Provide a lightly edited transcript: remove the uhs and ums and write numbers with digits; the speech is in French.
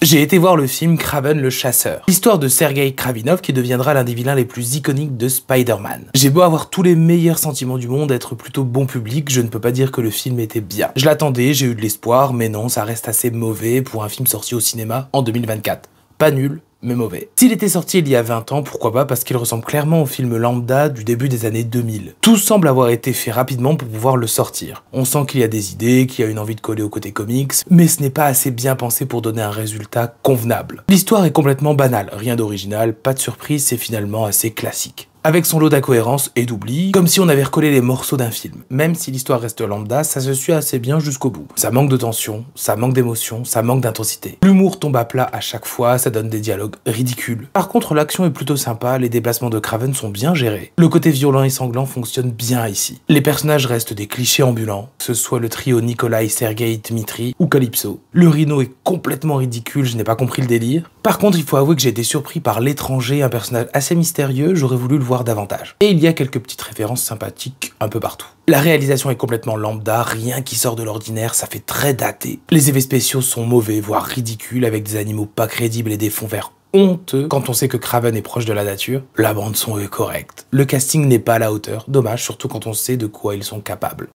J'ai été voir le film Kraven le chasseur, l'histoire de Sergei Kravinov qui deviendra l'un des vilains les plus iconiques de Spider-Man. J'ai beau avoir tous les meilleurs sentiments du monde, être plutôt bon public, je ne peux pas dire que le film était bien. Je l'attendais, j'ai eu de l'espoir, mais non, ça reste assez mauvais pour un film sorti au cinéma en 2024. Pas nul, mais mauvais. S'il était sorti il y a 20 ans, pourquoi pas, parce qu'il ressemble clairement au film lambda du début des années 2000. Tout semble avoir été fait rapidement pour pouvoir le sortir. On sent qu'il y a des idées, qu'il y a une envie de coller au côté comics, mais ce n'est pas assez bien pensé pour donner un résultat convenable. L'histoire est complètement banale, rien d'original, pas de surprise, c'est finalement assez classique. Avec son lot d'incohérences et d'oubli, comme si on avait recollé les morceaux d'un film. Même si l'histoire reste lambda, ça se suit assez bien jusqu'au bout. Ça manque de tension, ça manque d'émotion, ça manque d'intensité. L'humour tombe à plat à chaque fois, ça donne des dialogues ridicules. Par contre, l'action est plutôt sympa, les déplacements de Kraven sont bien gérés. Le côté violent et sanglant fonctionne bien ici. Les personnages restent des clichés ambulants, que ce soit le trio Nikolai, Sergei, Dmitri ou Calypso. Le Rhino est complètement ridicule, je n'ai pas compris le délire. Par contre, il faut avouer que j'ai été surpris par l'étranger, un personnage assez mystérieux, j'aurais voulu le voir davantage. Et il y a quelques petites références sympathiques un peu partout. La réalisation est complètement lambda, rien qui sort de l'ordinaire, ça fait très daté. Les effets spéciaux sont mauvais, voire ridicules, avec des animaux pas crédibles et des fonds verts honteux quand on sait que Kraven est proche de la nature. La bande son est correcte. Le casting n'est pas à la hauteur, dommage, surtout quand on sait de quoi ils sont capables.